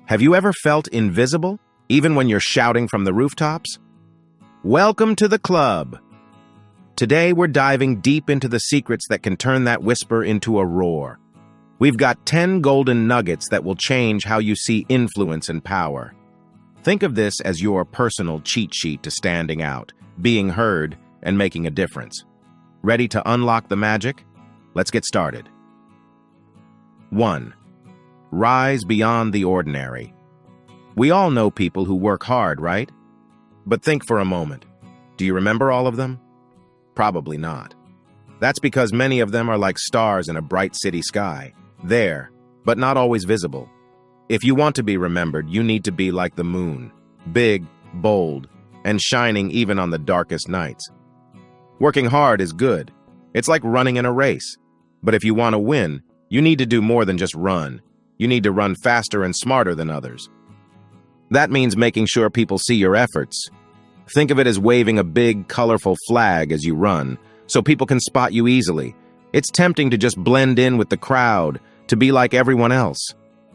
Have you ever felt invisible, even when you're shouting from the rooftops? Welcome to the club! Today we're diving deep into the secrets that can turn that whisper into a roar. We've got 10 golden nuggets that will change how you see influence and power. Think of this as your personal cheat sheet to standing out, being heard, and making a difference. Ready to unlock the magic? Let's get started. 1. Rise beyond the ordinary. We all know people who work hard, right? But think for a moment. Do you remember all of them? Probably not. That's because many of them are like stars in a bright city sky. There, but not always visible. If you want to be remembered, you need to be like the moon. Big, bold, and shining even on the darkest nights. Working hard is good. It's like running in a race. But if you want to win, you need to do more than just run. You need to run faster and smarter than others. That means making sure people see your efforts. Think of it as waving a big, colorful flag as you run, so people can spot you easily. It's tempting to just blend in with the crowd, to be like everyone else.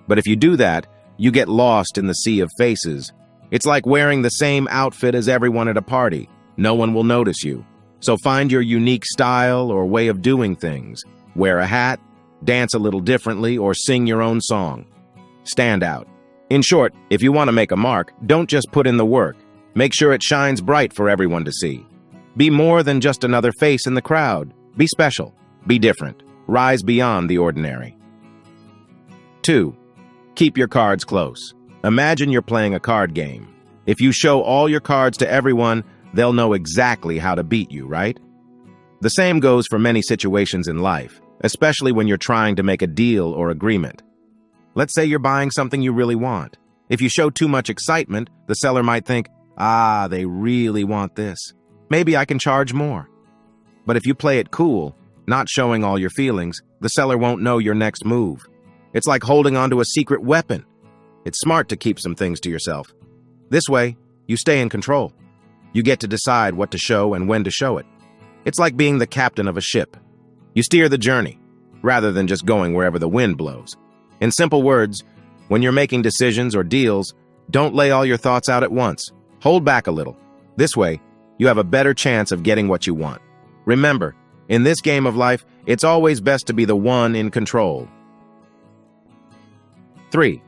But if you do that, you get lost in the sea of faces. It's like wearing the same outfit as everyone at a party. No one will notice you. So find your unique style or way of doing things. Wear a hat, dance a little differently, or sing your own song. Stand out. In short, if you want to make a mark, don't just put in the work. Make sure it shines bright for everyone to see. Be more than just another face in the crowd. Be special. Be different. Rise beyond the ordinary. 2. Keep your cards close. Imagine you're playing a card game. If you show all your cards to everyone, they'll know exactly how to beat you, right? The same goes for many situations in life, especially when you're trying to make a deal or agreement. Let's say you're buying something you really want. If you show too much excitement, the seller might think, they really want this. Maybe I can charge more. But if you play it cool, not showing all your feelings, the seller won't know your next move. It's like holding onto a secret weapon. It's smart to keep some things to yourself. This way, you stay in control. You get to decide what to show and when to show it. It's like being the captain of a ship. You steer the journey, rather than just going wherever the wind blows. In simple words, when you're making decisions or deals, don't lay all your thoughts out at once. Hold back a little. This way, you have a better chance of getting what you want. Remember, in this game of life, it's always best to be the one in control. 3.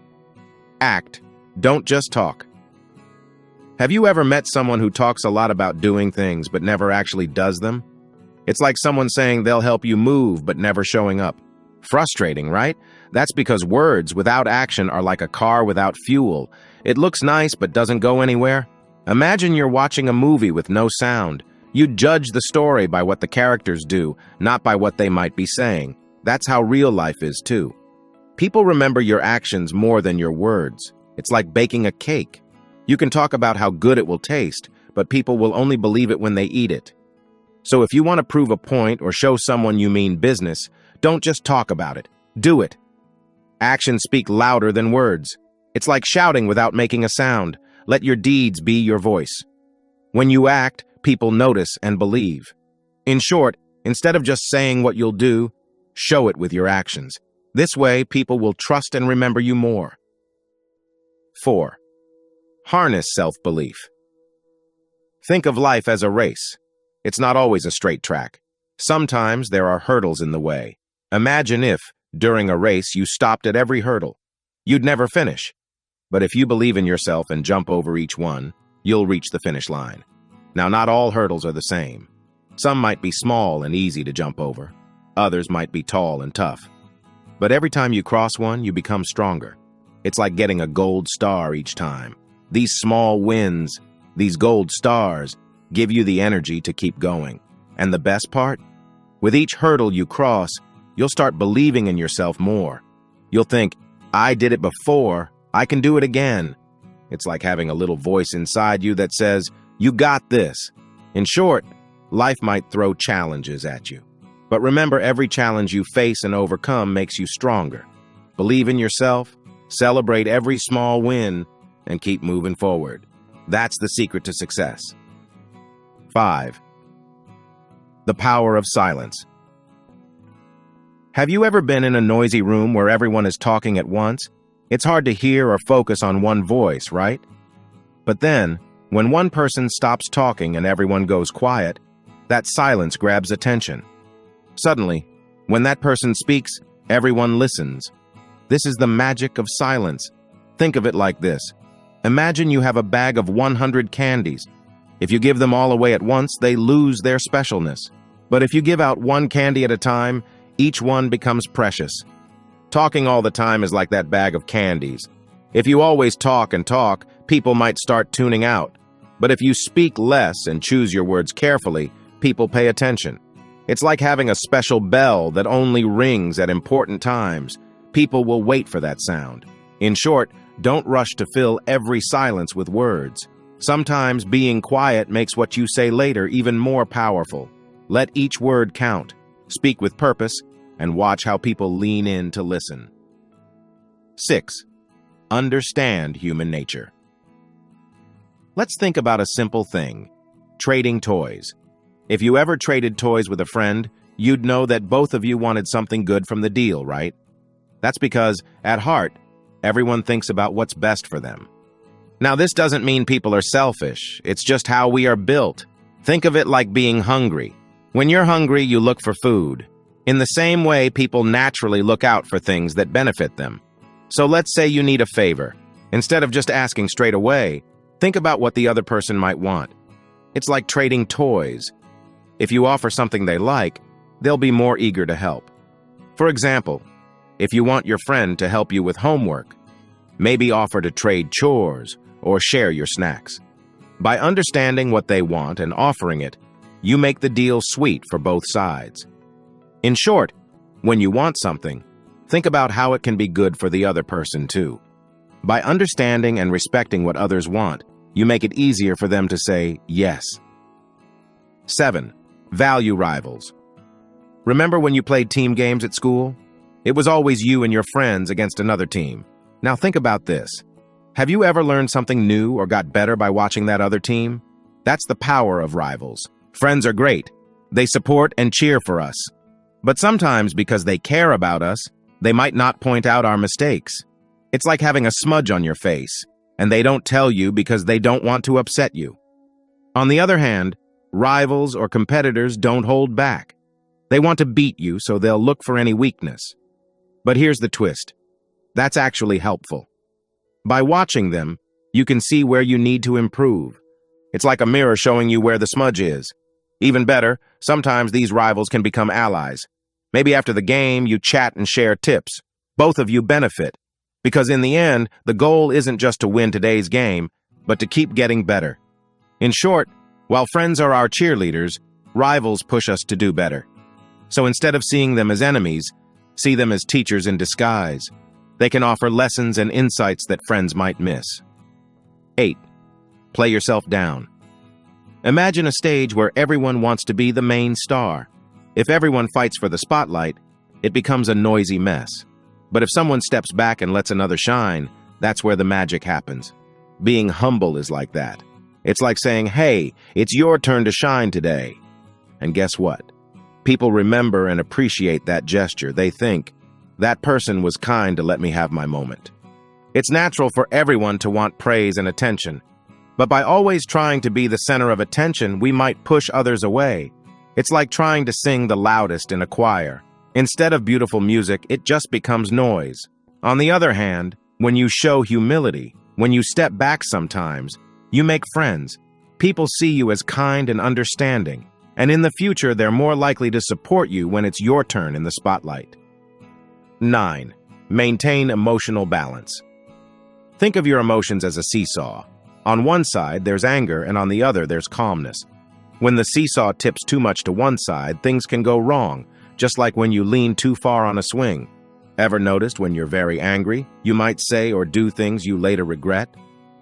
Act. Don't just talk. Have you ever met someone who talks a lot about doing things but never actually does them? It's like someone saying they'll help you move but never showing up. Frustrating, right? That's because words without action are like a car without fuel. It looks nice but doesn't go anywhere. Imagine you're watching a movie with no sound. You judge the story by what the characters do, not by what they might be saying. That's how real life is too. People remember your actions more than your words. It's like baking a cake. You can talk about how good it will taste, but people will only believe it when they eat it. So if you want to prove a point or show someone you mean business, don't just talk about it. Do it. Actions speak louder than words. It's like shouting without making a sound. Let your deeds be your voice. When you act, people notice and believe. In short, instead of just saying what you'll do, show it with your actions. This way, people will trust and remember you more. 4. Harness self-belief. Think of life as a race. It's not always a straight track. Sometimes there are hurdles in the way. Imagine if, during a race, you stopped at every hurdle. You'd never finish. But if you believe in yourself and jump over each one, you'll reach the finish line. Now, not all hurdles are the same. Some might be small and easy to jump over. Others might be tall and tough. But every time you cross one, you become stronger. It's like getting a gold star each time. These small wins, these gold stars, give you the energy to keep going. And the best part? With each hurdle you cross, you'll start believing in yourself more. You'll think, I did it before, I can do it again. It's like having a little voice inside you that says, you got this. In short, life might throw challenges at you. But remember, every challenge you face and overcome makes you stronger. Believe in yourself, celebrate every small win, and keep moving forward. That's the secret to success. 5. The power of silence. Have you ever been in a noisy room where everyone is talking at once? It's hard to hear or focus on one voice, right? But then, when one person stops talking and everyone goes quiet, that silence grabs attention. Suddenly, when that person speaks, everyone listens. This is the magic of silence. Think of it like this. Imagine you have a bag of 100 candies. If you give them all away at once, they lose their specialness. But if you give out one candy at a time, each one becomes precious. Talking all the time is like that bag of candies. If you always talk and talk, people might start tuning out. But if you speak less and choose your words carefully, people pay attention. It's like having a special bell that only rings at important times. People will wait for that sound. In short, don't rush to fill every silence with words. Sometimes being quiet makes what you say later even more powerful. Let each word count. Speak with purpose, and watch how people lean in to listen. 6. Understand human nature. Let's think about a simple thing: trading toys. If you ever traded toys with a friend, you'd know that both of you wanted something good from the deal, right? That's because, at heart, everyone thinks about what's best for them. Now, this doesn't mean people are selfish. It's just how we are built. Think of it like being hungry. When you're hungry, you look for food. In the same way, people naturally look out for things that benefit them. So let's say you need a favor. Instead of just asking straight away, think about what the other person might want. It's like trading toys. If you offer something they like, they'll be more eager to help. For example, if you want your friend to help you with homework, maybe offer to trade chores or share your snacks. By understanding what they want and offering it, you make the deal sweet for both sides. In short, when you want something, think about how it can be good for the other person too. By understanding and respecting what others want, you make it easier for them to say yes. 7. Value rivals. Remember when you played team games at school? It was always you and your friends against another team. Now think about this. Have you ever learned something new or got better by watching that other team? That's the power of rivals. Friends are great. They support and cheer for us. But sometimes, because they care about us, they might not point out our mistakes. It's like having a smudge on your face, and they don't tell you because they don't want to upset you. On the other hand, rivals or competitors don't hold back. They want to beat you, so they'll look for any weakness. But here's the twist. That's actually helpful. By watching them, you can see where you need to improve. It's like a mirror showing you where the smudge is. Even better, sometimes these rivals can become allies. Maybe after the game, you chat and share tips. Both of you benefit. Because in the end, the goal isn't just to win today's game, but to keep getting better. In short, while friends are our cheerleaders, rivals push us to do better. So instead of seeing them as enemies, see them as teachers in disguise. They can offer lessons and insights that friends might miss. 8. Play yourself down. Imagine a stage where everyone wants to be the main star. If everyone fights for the spotlight, it becomes a noisy mess. But if someone steps back and lets another shine, that's where the magic happens. Being humble is like that. It's like saying, hey, it's your turn to shine today. And guess what? People remember and appreciate that gesture. They think, that person was kind to let me have my moment. It's natural for everyone to want praise and attention. But by always trying to be the center of attention, we might push others away. It's like trying to sing the loudest in a choir. Instead of beautiful music, it just becomes noise. On the other hand, when you show humility, when you step back sometimes, you make friends. People see you as kind and understanding, and in the future, they're more likely to support you when it's your turn in the spotlight. 9. Maintain emotional balance. Think of your emotions as a seesaw. On one side, there's anger, and on the other, there's calmness. When the seesaw tips too much to one side, things can go wrong, just like when you lean too far on a swing. Ever noticed when you're very angry, you might say or do things you later regret?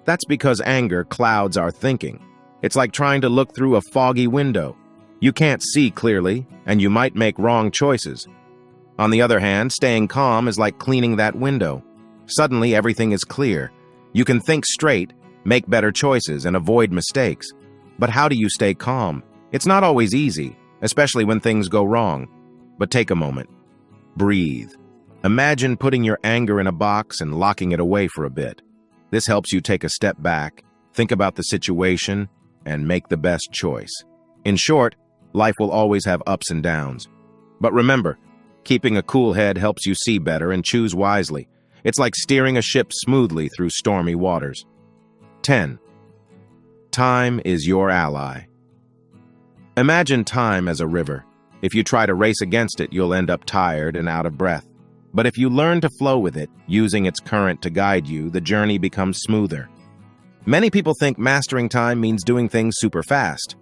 That's because anger clouds our thinking. It's like trying to look through a foggy window. You can't see clearly, and you might make wrong choices. On the other hand, staying calm is like cleaning that window. Suddenly, everything is clear. You can think straight, make better choices, and avoid mistakes. But how do you stay calm? It's not always easy, especially when things go wrong. But take a moment. Breathe. Imagine putting your anger in a box and locking it away for a bit. This helps you take a step back, think about the situation, and make the best choice. In short, life will always have ups and downs. But remember, keeping a cool head helps you see better and choose wisely. It's like steering a ship smoothly through stormy waters. 10. Time is your ally. Imagine time as a river. If you try to race against it, you'll end up tired and out of breath. But if you learn to flow with it, using its current to guide you, the journey becomes smoother. Many people think mastering time means doing things super fast.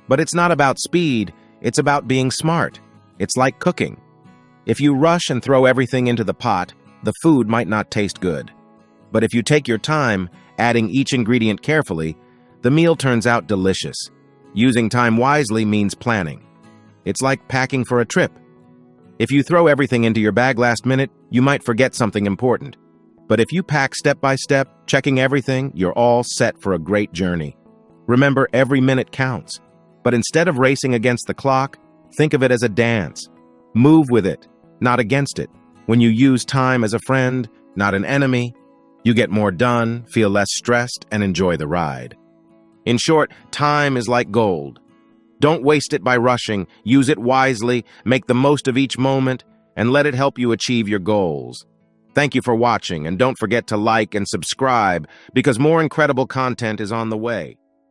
But it's not about speed, it's about being smart. It's like cooking. If you rush and throw everything into the pot, the food might not taste good. But if you take your time, adding each ingredient carefully, the meal turns out delicious. Using time wisely means planning. It's like packing for a trip. If you throw everything into your bag last minute, you might forget something important. But if you pack step by step, checking everything, you're all set for a great journey. Remember, every minute counts. But instead of racing against the clock, think of it as a dance. Move with it, not against it. When you use time as a friend, not an enemy, you get more done, feel less stressed, and enjoy the ride. In short, time is like gold. Don't waste it by rushing, use it wisely, make the most of each moment, and let it help you achieve your goals. Thank you for watching, and don't forget to like and subscribe because more incredible content is on the way.